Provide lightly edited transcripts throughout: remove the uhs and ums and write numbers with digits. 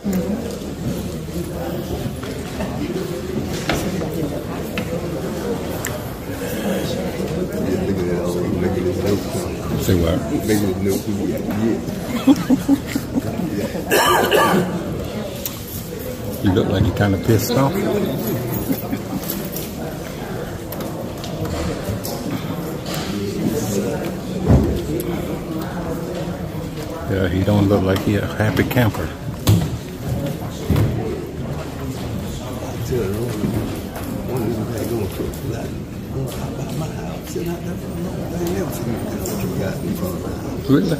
Say what? You look like you're kind of pissed off. Yeah, he don't look like he a happy camper. Really?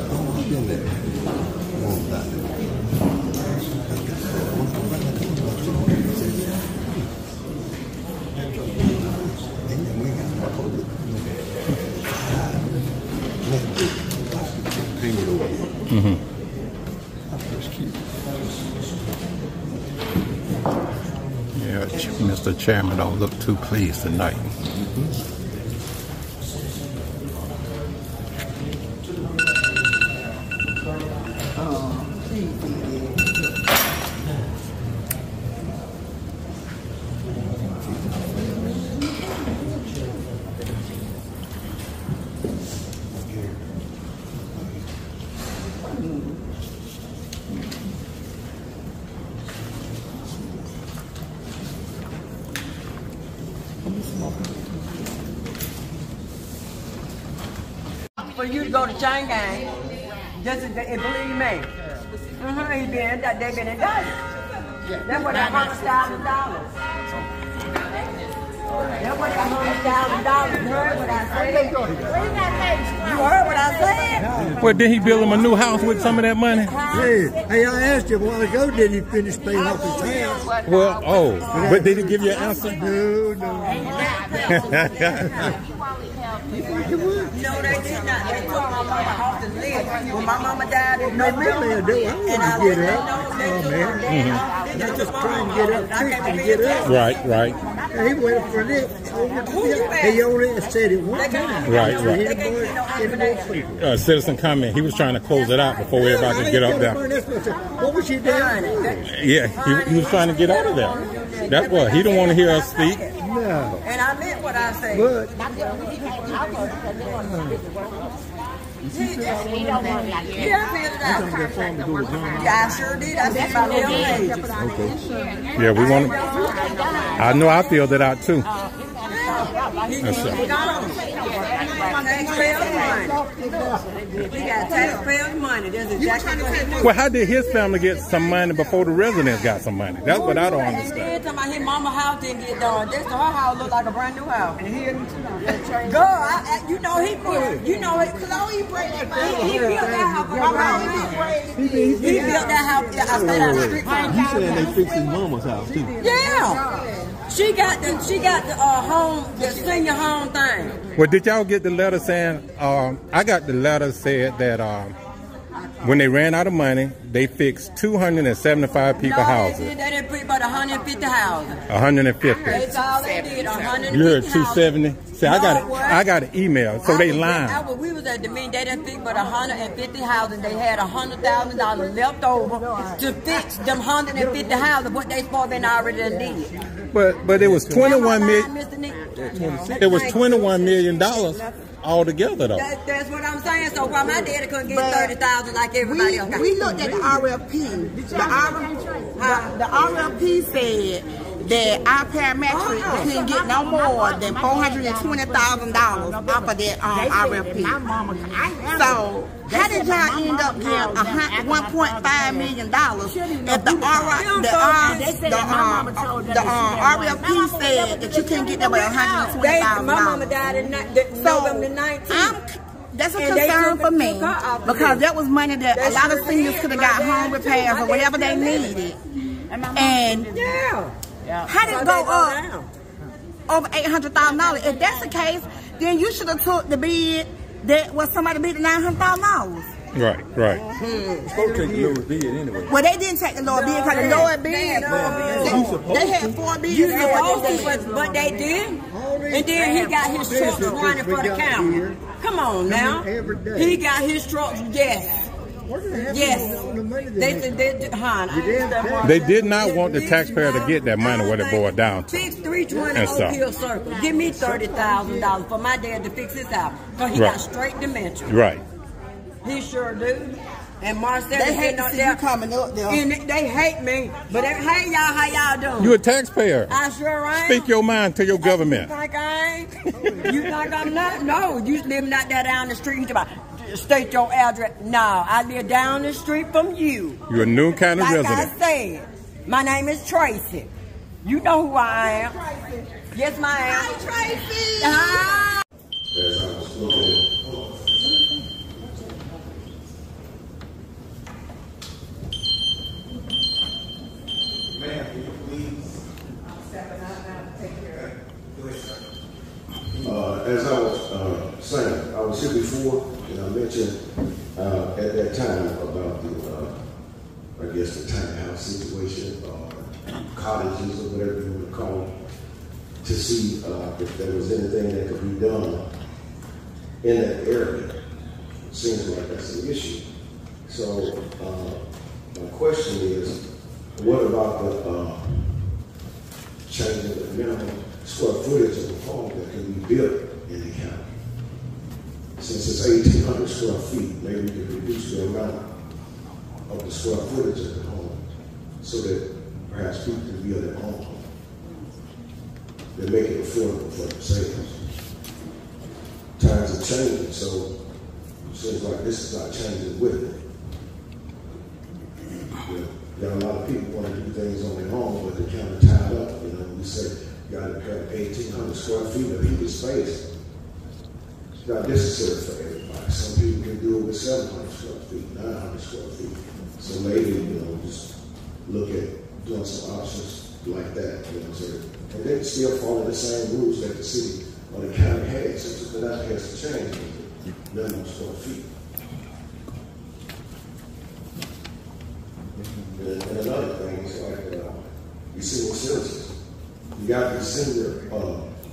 Mm-hmm. Yeah, Mr. Chairman don't look too pleased tonight. For you to go to Chang Gang, just believe me. He been that they've been indicted. That's what that $100,000. That's what that $100,000. You heard what I said? You heard what I said? Well, did he build him a new house with some of that money? Yeah. Hey, I asked you a while ago, did he finish paying off his house? Well, but did he give you an answer? No. No, they did not. They took my mama off the list. When my mama died in November, and I let them know they just trying to get up. Right. He waited for this. He only said it one time. Right. Citizen comment. He was trying to close it out before everybody could get up there. What was he doing? Yeah, he was trying to get out of there. That's what. He didn't want to hear us speak. No. And I meant what I said. But I sure did. I said about the young ages. Yeah, we want to. I know I filled it out too. Taxpayers' money. We got taxpayers' money. That's exactly what he did. Well, how did his family get some money before the residents got some money? That's what I don't understand. His mama's house didn't get done. This her house looked like a brand new house. Girl, you know he put, you know it. Chloe break that house. He built that house. He built that house. I stayed on the street. you said they fixed his mama's house too. Yeah. She got the home, the senior home thing. Well, did y'all get the letter saying? I got the letter said that when they ran out of money, they fixed 275 people houses. They didn't put about 150 houses. 150. That's all they did. 150. You heard 270. See, I got an email, so they lying. We was at the meeting. They didn't fix but 150 houses. They had $100,000 left over to fix them 150 houses. What they supposed to already done did. But it was 21 million. It was $21 million altogether, though. That's what I'm saying. So why my daddy couldn't get 30,000 like everybody else? We looked at the RFP. The RFP said that our paramedics couldn't get no more than $420,000 off of that RFP. So how did y'all end up getting $1.5 million if the RFP said that you couldn't get that with $120,000? My mama died in November 19th. That's a concern for me because that was money that a lot of seniors could have got home repairs or whatever they needed. And how did it go up over $800,000? If that's the case, then you should have took the bid that was somebody bid $900,000. Right. Supposed to take the lower bid anyway. Well, they didn't take the lower bid because the lower bid, they had 4 bids. But they did. And then he got his trucks running for the county. Come on now. He got his trucks, yes. What did happen Yes. on the money They did not want the taxpayer to get that money, what it boiled down to. Fix 320 Oak Hill Circle. Give me $30,000 for my dad to fix his house. Because he got straight dementia. Right. He sure do. And Marcel, they hate to see you coming up there. And they hate me. But hey, y'all, how y'all doing? You a taxpayer. I sure am. Speak your mind to your government. You think I ain't? You think I'm not? No, you living out there down the street. You talk about, state your address. No, I live down the street from you. You're a New County resident. Like I said, my name is Tracy. You know who I am. Yes, my am. Hi, Tracy. Hi. As I was looking ma'am, can you please? I'm stepping out now to take care of it. Go ahead, sir. As I was saying, I was here before, and I mentioned at that time about the, I guess, the tiny house situation, cottages or whatever you want to call them, to see if there was anything that could be done in that area. It seems like that's an issue. So my question is, what about the changing the minimum square footage of a home that can be built in the county? Since it's 1,800 square feet, maybe we could reduce the amount of the square footage of the home so that perhaps people can build their own home. They make it affordable for themselves. Times are changing, so it seems like this is not changing with it. There are a lot of people want to do things on their own, but they're kind of tied up. You know, we say you got to have 1,800 square feet of heated space. It's not necessary for everybody. Some people can do it with 700 square feet, 900 square feet. So maybe, you know, just look at doing some options like that. You know, so, and they still follow the same rules that the city or the county has. So they're not has to change the minimum square feet. And another thing is like you senior citizens. You got these senior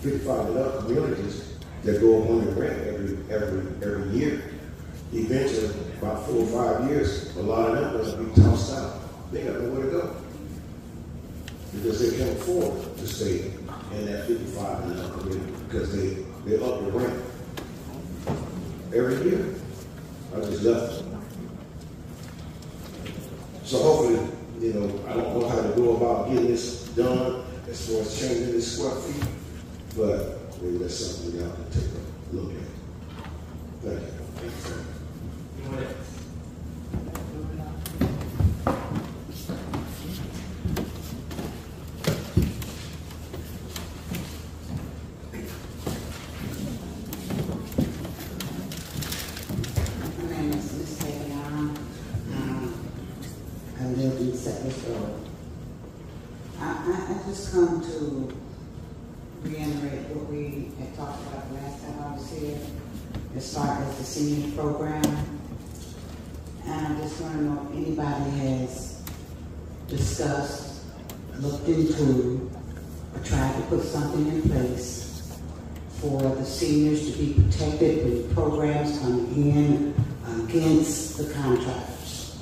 55 and up communities that go up on the rent every year. Eventually, about 4 or 5 years, a lot of them are going to be tossed out. They got nowhere to go because they can't afford to stay in that 55 and up community because they up the rent every year. I just left them. So hopefully, you know, I don't know how to go about getting this done as far as changing the square feet, but maybe that's something we have to take a look at. Thank you. Thank you, sir. Anyone else? I just come to reiterate what we had talked about last time I was here, as far as the senior program. And I just want to know if anybody has discussed, looked into, or tried to put something in place for the seniors to be protected when programs come in against the contractors.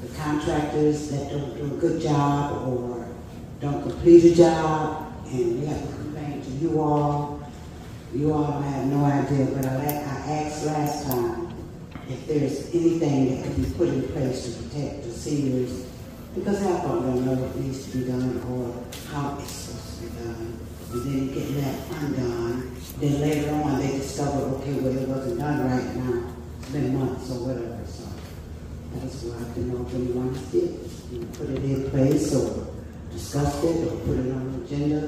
The contractors that don't do a good job or don't complete a job, and we have to complain to you all. You all have no idea, but I asked last time if there's anything that can be put in place to protect the seniors, because half of them don't know what needs to be done or how it's supposed to be done. And then getting that undone, then later on they discover, okay, well, it wasn't done right now. It's been months or whatever, so I just wanted to know if anyone did. You put it in place or discussed it or put it on the agenda.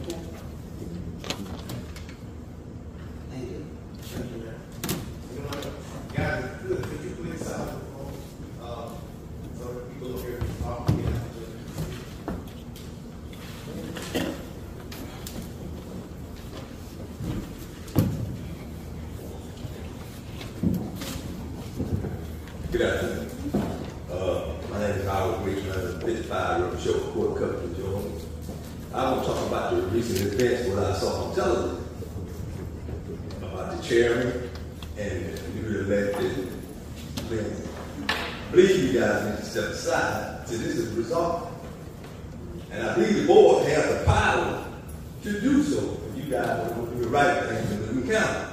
Okay. Thank you. Guys, could you please stop the phone so that people over here can talk? Good afternoon. My name is Howard Green. I'm 55 River Show Court, Covington, Georgia. I want to talk about the recent events, what I saw on television about the chairman and the newly elected been. I believe you guys need to step aside till this is resolved. And I believe the board has the power to do so if you guys will do the right thing to the county.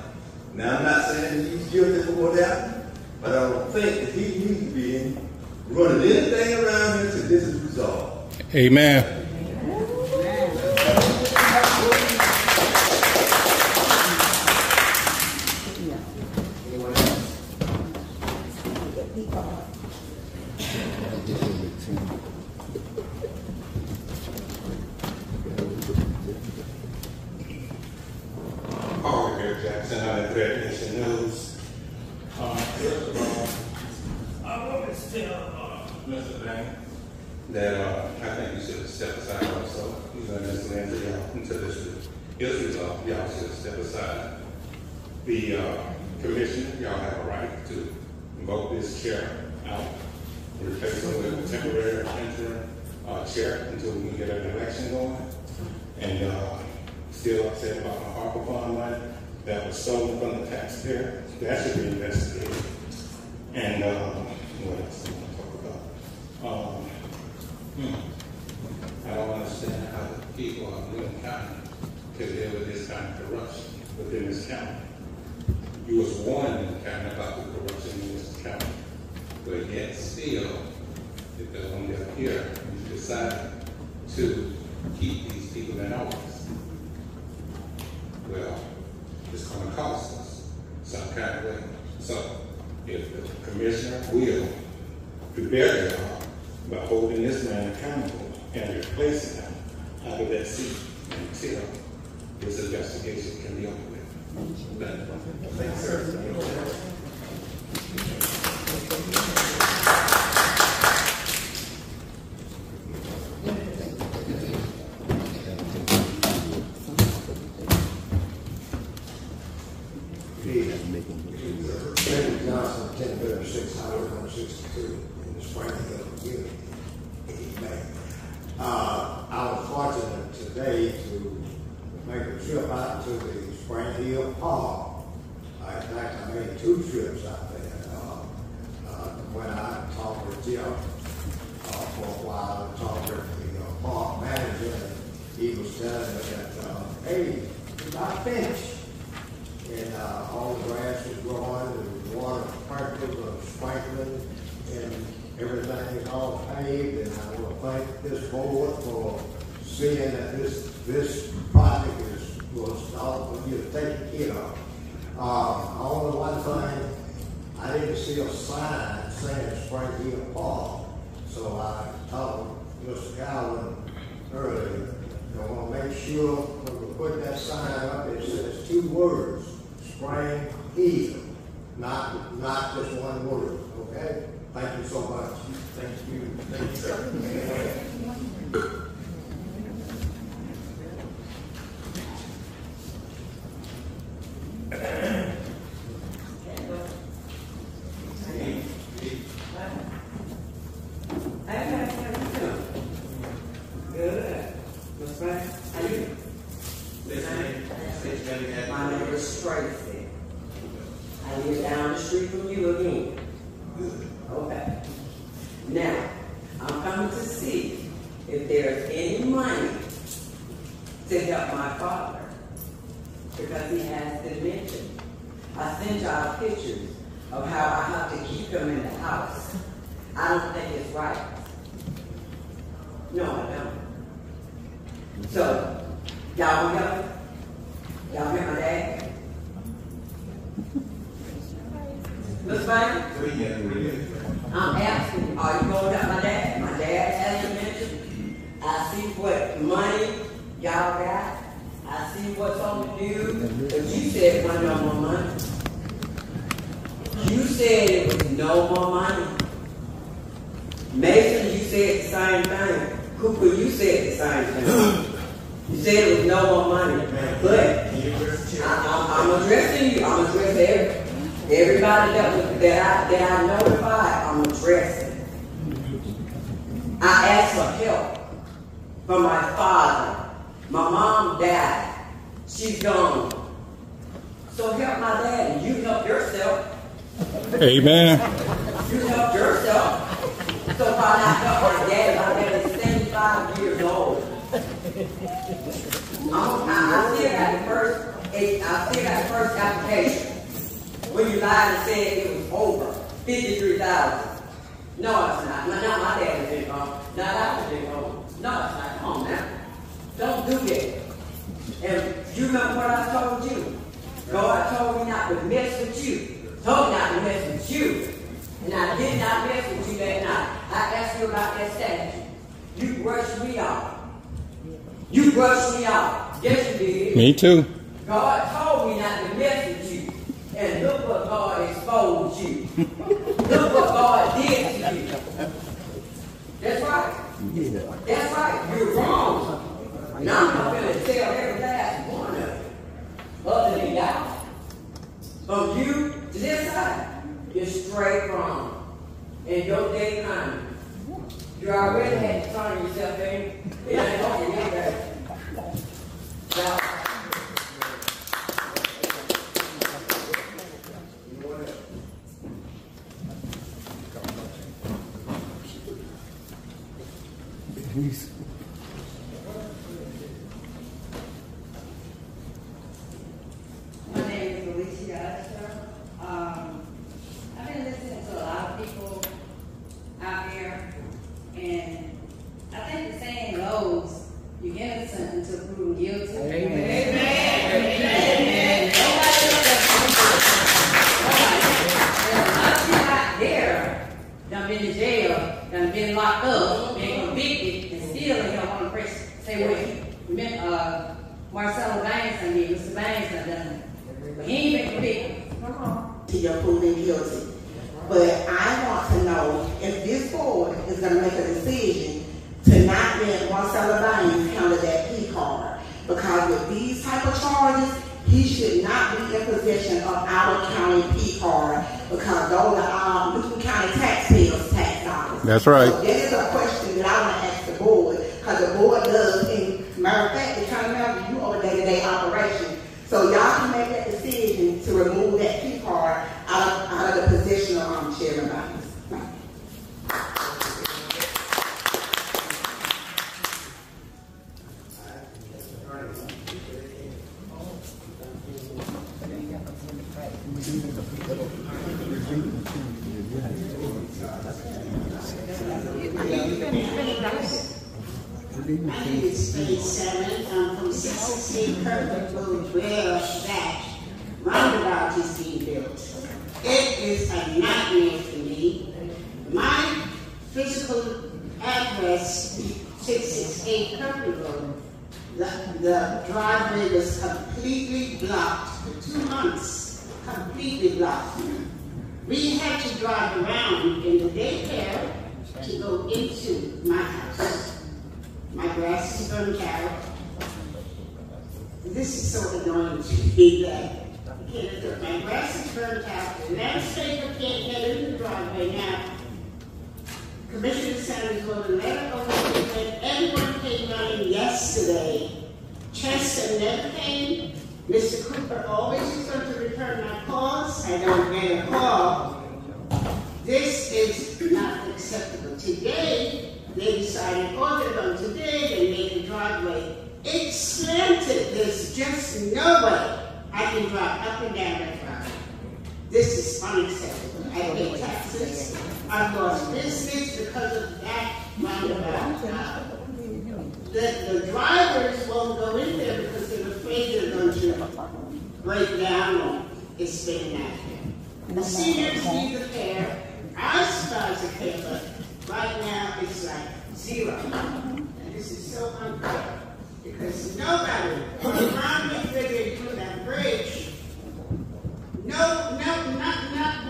Now, I'm not saying he's guilty for what happened, but I don't think that he needs to be in running anything around here till this is resolved. Amen. That I think you should step aside also. He's going to listen to y'all until this is resolved. Y'all should step aside. The commission, y'all have a right to vote this chair out, replace him with a temporary interim chair until we can get an election going. And still upset about the ARPA fund money that was stolen from the taxpayer. That should be investigated. And what else do you want to talk about? I don't understand how the people of Clinton County can deal with this kind of corruption within this county. You was warned in the county about the corruption in this county, but yet still, because when they're here, you decide to keep these people in office. Well, it's going to cost us some kind of way. So, if the commissioner will do their job by holding this man accountable and replacing him out of that seat until this investigation can be over with. Thank you, sir. Johnson, 1036 Highway 162 in the Springfield community. Amen. I was fortunate today to make a trip out to the Springfield Park. In fact, I made 2 trips out there. When I talked with Jim for a while, I talked with the park manager, and he was telling me that, hey, we're not finished. And all the grass is growing, the water sprinklers are sprinkling, and everything is all paved. And I want to thank this board for seeing that this project was all going to get taken care of. Only one thing, I didn't see a sign saying Springfield Park, so I talked to Mr. Gowan earlier. I want to make sure when we put that sign up, it says 2 words. Spring Hill, not just one word, okay? Thank you so much. Thank you. Thank you, sir. My name is Tracy. I live down the street from you again. Okay. Now, I'm coming to see if there's any money to help my father because he has dementia. I sent y'all pictures of how I have to keep him in the house. I don't think it's right. No, I don't. So, y'all want help? Y'all hear my dad? Miss Banks? I'm asking you, are you going to help my dad? My dad has dementia. I see what money y'all got. I see what's on the news. But you said it wasn't no more money. You said it was no more money. Mason, you said the same thing. Cooper, you said the same thing. You said it was no more money. But I'm addressing you. I'm addressing everybody that I notified. I'm addressing. I asked for help from my father. My mom died. She's gone. So help my dad and you help yourself. Amen. You helped yourself. So why not help my dad? My dad is 75 years old. I still got the first application. When you lied and said it was over, 53,000. No, it's not. Not my dad was in home. Not I was in home. No, it's not. Come on now. Don't do that. And you remember what I told you? God told me not to mess with you. Told me not to mess with you. And I did not mess with you that night. I asked you about that statue. You brushed me off. You brushed me off. Yes, you did. Me too. God told me not to mess with you. And look what God exposed you. Look what God did to you. That's right. Yeah. That's right. You're wrong. Now I'm not going to tell every last one of you. Other than y'all. From you to this side, you're straight wrong. And your day coming. You already had to turn yourself in. It ain't over yet. Now, my name is Alicia Usher. I've been listening to a lot of people out there, and I think the saying goes, you're innocent until proven guilty. Amen. Amen. Amen. Nobody knows that. There's a lot of people out there done been in jail, done been locked up, been convicted, and still in here want to preach. Say what Marcelo Banks done did, Mr. Banks done done. But he ain't been convicted. To your proven guilty. But I want to know if this board is going to make a decision to not let Marcelo Banks handle that P card. Because with these type of charges, he should not be in possession of our county P card, because those are our Newton County taxpayers' tax dollars. That's right. So that is a question that I want to ask the board, because the board does, in matter of fact, the county manager, you own a day-to-day operation. So y'all can make that decision to remove that P card out of the position of Chairman Banks. My name is Faith Salmon. I'm from 668 Kirkwood Road, where that roundabout is being built. It is a nightmare for me. My physical address, 668 Kirkwood Road, the driveway was completely blocked for 2 months. Completely blocked. We had to drive around in the daycare to go into my house. My grass is burnt out. This is so annoying to me that my grass is burnt out. The landscaper can't get in the driveway now. Commissioner Sanders wrote a letter over to everyone came running yesterday. Chester never came. Mr. Cooper always is going to return my calls. I don't get a call. This is not acceptable. Today, they decided, today they made the driveway. It's slanted. There's just no way I can drive up and down that driveway. This is unacceptable. I pay taxes. I've lost business because of that roundabout. The drivers won't go in there because they're afraid they're going to break down or it's been out there. The seniors need the care. Our stars are care, but right now it's like zero. And this is so unfair because nobody around me where they do that bridge. Not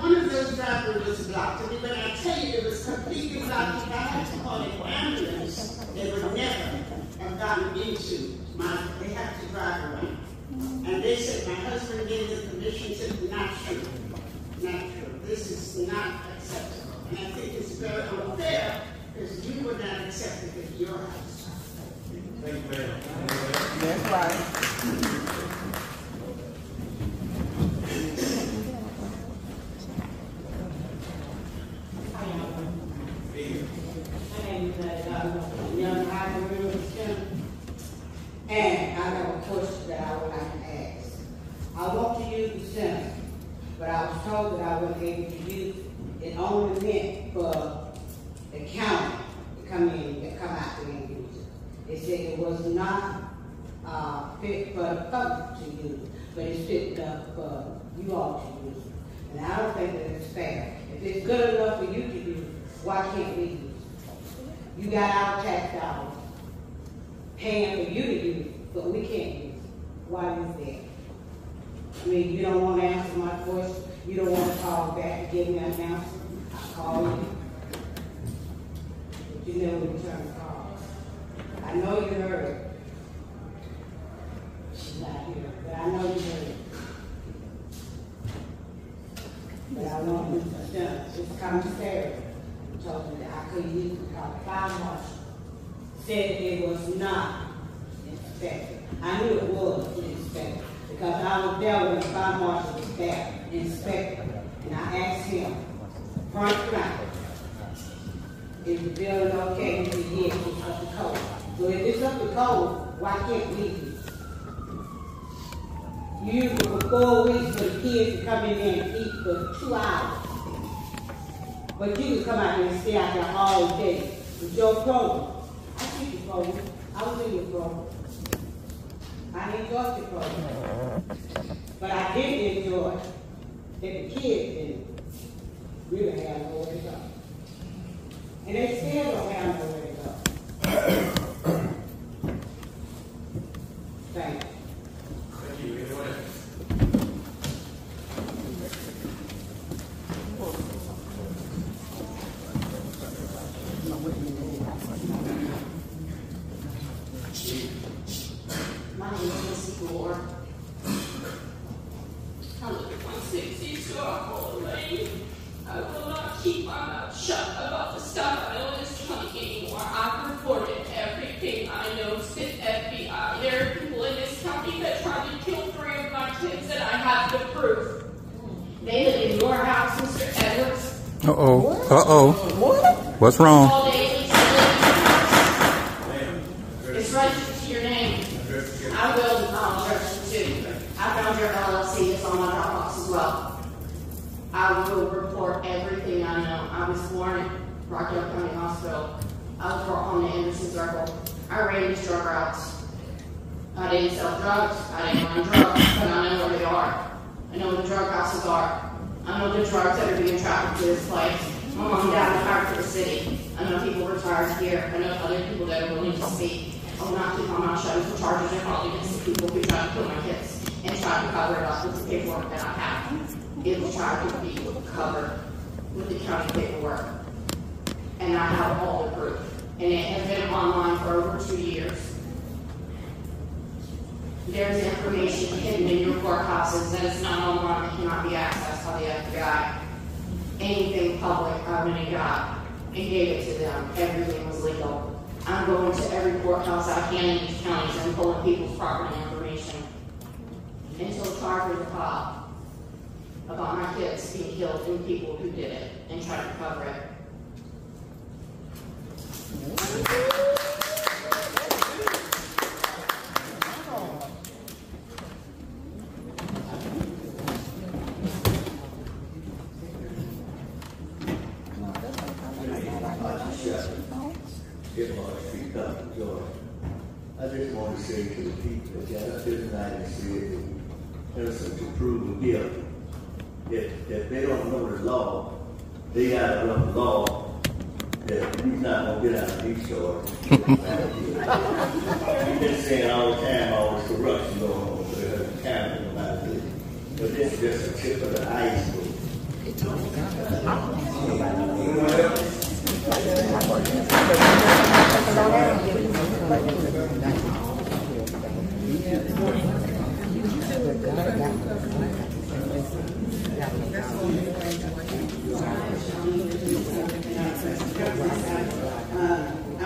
one of those driveways was blocked. I mean, when I tell you it was completely blocked, if I had to call an ambulance, they would never have gotten into they have to drive around. And they said, my husband gave the permission to, not true. Not true. This is not acceptable. And I think it's very unfair because you would not accept it at your house. Thank you, ma'am. That's right. only meant for the county to come in and come out there and use it. It said it was not fit for the public to use, but it's fit for you all to use it. And I don't think that it's fair. If it's good enough for you to use, why can't we use it? You got our tax dollars paying for you to use it, but we can't use it. Why is that? I mean, you don't want to answer my question. You don't want to call back and give me an answer. I call you. But you never return the call. I know you heard it. She's not here, but I know you heard it. But I want you to understand, it's commissary. Told me that I couldn't use it because the fire marshal said it was not inspected. I knew it was inspected because I was there when the fire marshal was there, inspected. And I asked him, point blank, is the building okay? He said, yes, it's up to code. So if it's up to code, why can't we use it? You use it for 4 weeks for the kids to come in there and eat for 2 hours. But you can come out there and stay out there all day with your program. I see your program. I was in your program. I enjoyed your program. But I didn't enjoy that the kids didn't really have nowhere to go. And they still don't have nowhere to go. Thank you. Thank you. Anyone else? My name is Missy Moore. I live at 162 Arcola Lane. I will not keep my mouth shut about the stuff I know in this county anymore. I've reported everything I know to the FBI. There are people in this county that tried to kill 3 of my kids, and I have the proof. They live in your house, Mr. Edwards. Uh-oh. Uh-oh. What's wrong? All day, it's registered to your name. I will address it too. I found your LLC. It's on my Dropbox as well. I will report everything I know. I was born at Rockdale County Hospital. I was born on the Anderson Circle. I ran these drug routes. I didn't sell drugs. I didn't run drugs, but I know where they are. I know where the drug houses are. I know the drugs that are being trafficked to this place. My mom down the heart for the city. I know people retired here. I know other people that are willing to speak. I will not keep my mouth shut for charges and probably against the people who tried to kill my kids and tried to cover it up with the paperwork that I have. It was tried to be covered with the county paperwork. And I have all the proof. And it has been online for over 2 years. There's information hidden in your courthouses that is not online that cannot be accessed by the FBI. Anything public I went and got and gave it to them. Everything was legal. I'm going to every courthouse I can in these counties and pulling people's property information until charges are filed about my kids being killed and people who did it and trying to cover it. I just want to say to the people that got up this night and said that innocent to proven guilty, that they don't know the law, they got to know the law, that he's not going to get out of these stores. You've been saying all the time all this corruption going on for the county about this. But this is just a tip of the iceberg. I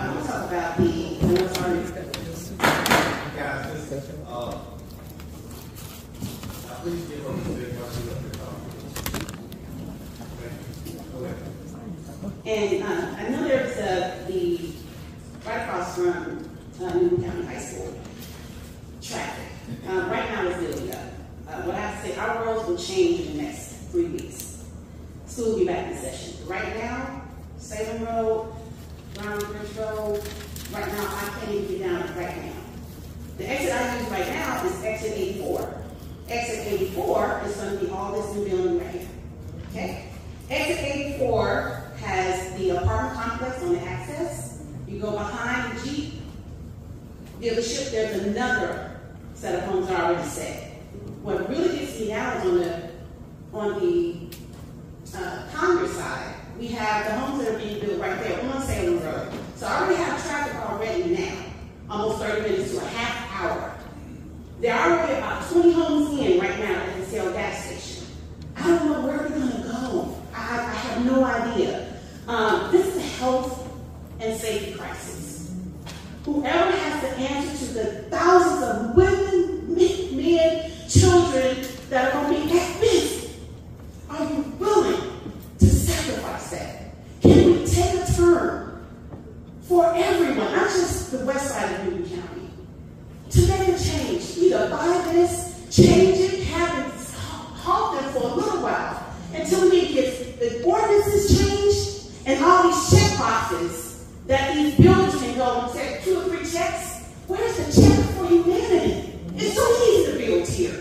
want to talk about the Please give us a big and I know there's the right across from Newton County High School traffic. Right now it's building up. What I say, our roads will change in the next 3 weeks. School will be get back in session. Right now, Salem Road, Brown Bridge Road, right now, I can't even get down it right now. The exit I use right now is exit 84. Exit 84 is going to be all this new building right here. Okay? Exit 84 has the apartment complex on the access. You go behind the Jeep dealership, there's another set of homes already set. What really gets me now is on the Congress side, we have the homes that are being built right there on Salem Road. So I already have traffic already now, almost 30 minutes to a half hour. There are already about 20 homes in right now at the Shell gas station. I don't know where they're gonna go. I have no idea. This is a health and safety crisis. Whoever has the answer to the thousands of women, men, children that are going to be at risk, are you willing to sacrifice that? Can we take a turn for everyone, not just the west side of Newton County, to make a change? Either buy this, change it, have it, halt them for a little while until we get the ordinances changed and all these check boxes that these buildings can go and take 2 or 3 checks. Where's the check for humanity? It's so easy to build here.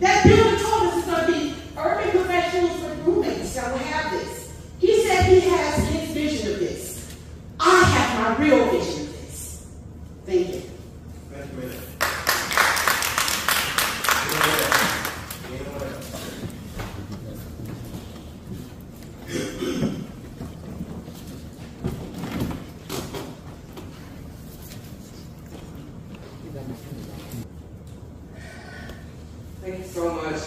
That builder told us it's going to be urban professionals with roommates that will have this. He said he has his vision of this. I have my real vision of this. Thank you. Thank you, ma'am. Thank you so much.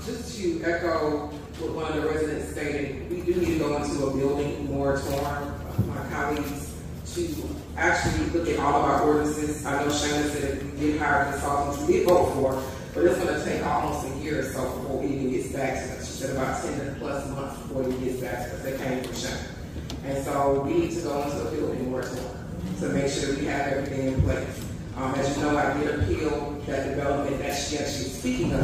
Just to echo what one of the residents stated, we do need to go into a building moratorium. My colleagues to actually look at all of our ordinances. I know Shana said we did hire consultants, we did vote for, but it's going to take almost a year or so before we even get back to us. She said about 10+ months before we get back to us. They came from Shana. And so we need to go into a building moratorium to make sure that we have everything in place. As you know, I did appeal that development that she actually is speaking of.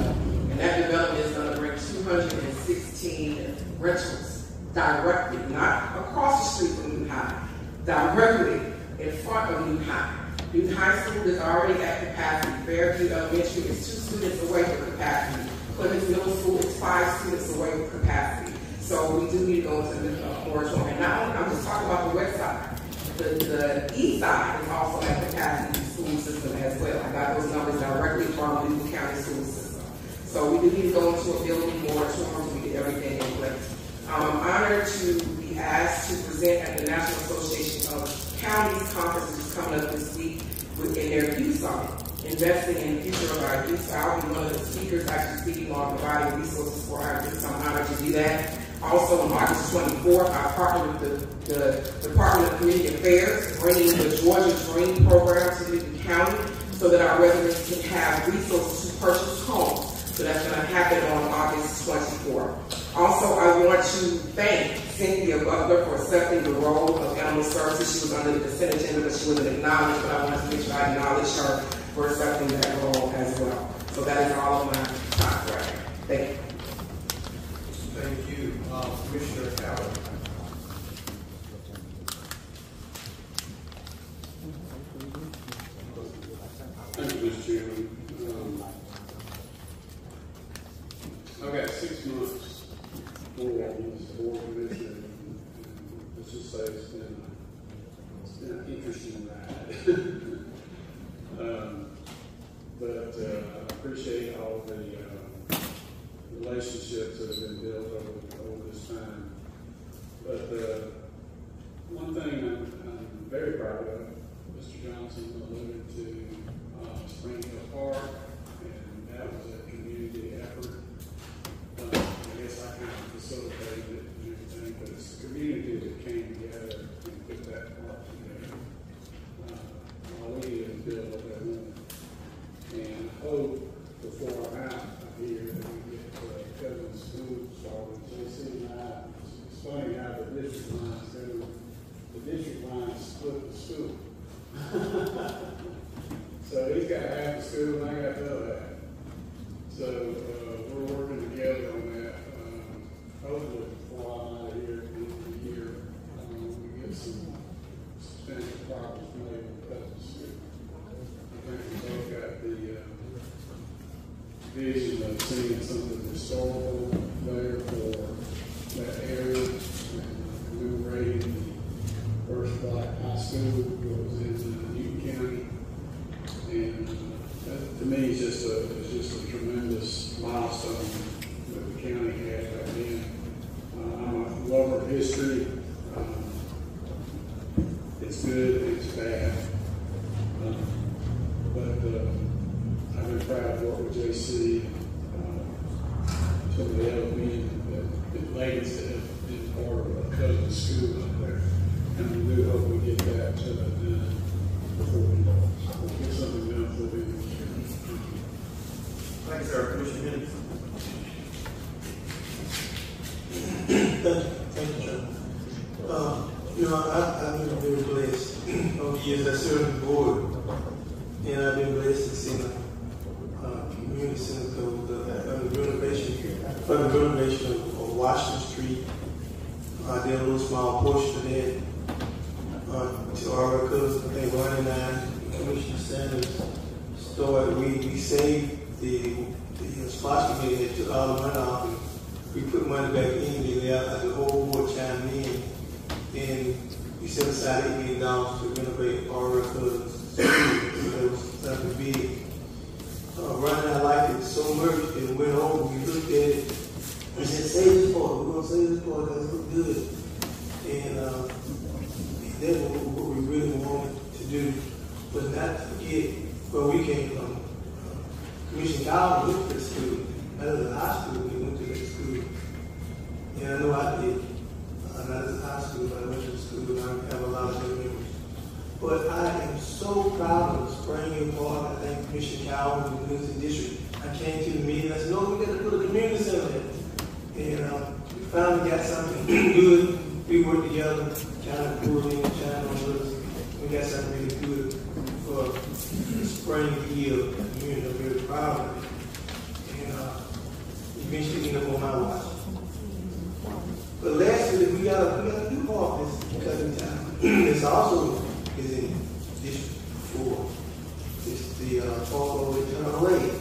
And that development is going to bring 216 rentals directly, not across the street from Newton High, directly in front of Newton High. Newton High School is already at capacity. Fairview Elementary is 2 students away from capacity. Clemens Middle School is 5 students away from capacity. So we do need to go into the moratorium. And not only, I'm just talking about the west side. The east side is also at capacity school system as well. I got those numbers directly from the Newton County school system. So we do need to go into a building moratorium to get everything in place. I'm honored to be asked to present at the National Association of Counties Conference, which is coming up this week, in their youth summit, investing in the future of our youth. So I'll be one of the speakers actually speaking on providing resources for our youth. So I'm honored to do that. Also, on August 24th, I partnered with the Department of Community Affairs, bringing the Georgia Dream program to Newton County so that our residents can have resources to purchase homes. So that's going to happen on August 24th. Also, I want to thank Cynthia Butler for accepting the role of animal services. She was under the consent agenda, but she wasn't acknowledged, but I want to make sure I acknowledge her for accepting that role as well. So that is all of my time right now. Thank you. Thank you. Commissioner Howard. Thank you, Mr. Chairman. I've got 6 months for this board commissioner, and let's just say it's been an interesting ride. But I appreciate all the relationships that have been built over this time. But one thing I'm very proud of, Mr. Johnson alluded to Spring Hill Park, and that was a community effort. I guess I kind of facilitated it and everything, but it's the community that came together and put that park together. All we did is build up that moment. And I hope before I'm out here that we get Covington School started. JC and I, it's funny how the district lines go. The district lines split the school. So he's got half the school and I got the other half. So we're working together on that. Hopefully before I'm out of here street. It's good, it's bad. But I've been proud to work with JC. Some of the other men that ladies that have been part of a cousin school up there. And we do hope we get that done before we get something done before we leave. Thank you, sir. Commissioner Henderson. Thank you, John. I've been very blessed over the years I served the board, and I've been blessed to see the community center go the renovation of Washington Street. I did a little small portion of that to our cousin, I think 109 Commissioner Sanders started. We saved the spots committee that took all the money off, and we put money back in there as the whole board chimed in, and we set aside $8 million to renovate our cousins. So it was something big. Right now, I liked it so much, it went over, we looked at it, we said, save this part, we're going to save this part because it looks good. And that's what we really wanted to do, but not to forget where we came from. Commissioner Covington went to the school. Not as a high school, we went to the school. And I know I did. Not as a high school, but I went to the school and I have a lot of good memories. But I am so proud of the spring part. I thank Commissioner Cowell and the Community District. I came to the meeting, I said, no, we got to put a community center there. And we finally got something good. We worked together, trying to pull in, trying to us. We got something really good for the spring year of the community. I'm very proud of it. And eventually end up on my watch. But lastly, we got a new part this Covington. This also is in District 4. It's the Falco Return Lane.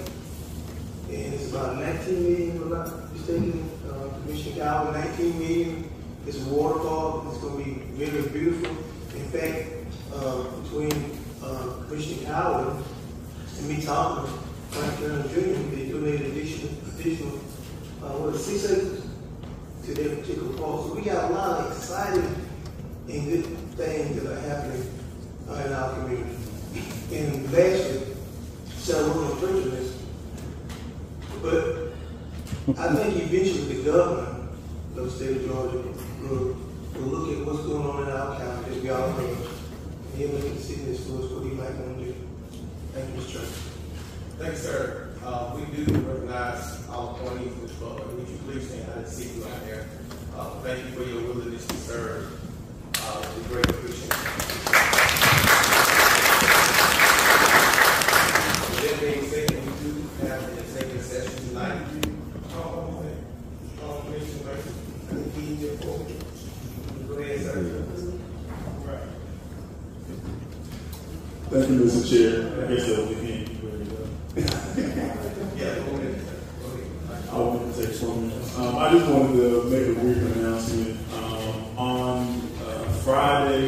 And it's about 19 million, if I'm not mistaken. Commissioner Cowell, 19 million. It's a waterfall. It's going to be very beautiful. In fact, between Commissioner Cowell and me talking, Frank Turner Jr., they donated additional 6 acres to their particular park. So we got a lot of exciting and good things that are happening in our community. And lastly, so we're going to preach this, but I think eventually the governor of the state of Georgia will look at what's going on in our county, as we all know, and he'll look at the city as far as what he might want to do. Thank you, Mr. Chairman. Thanks, sir. We do recognize all appointees in this club. Would you please stand? I didn't see you out there. Thank you for your willingness to serve. It's a great appreciation. With that being said, we do have an executive session tonight. Go ahead, sir. Thank you, Mr. Chair. I guess that was the end. Yeah, go ahead. I want to take 1 minute. I just wanted to make a brief announcement. On Friday,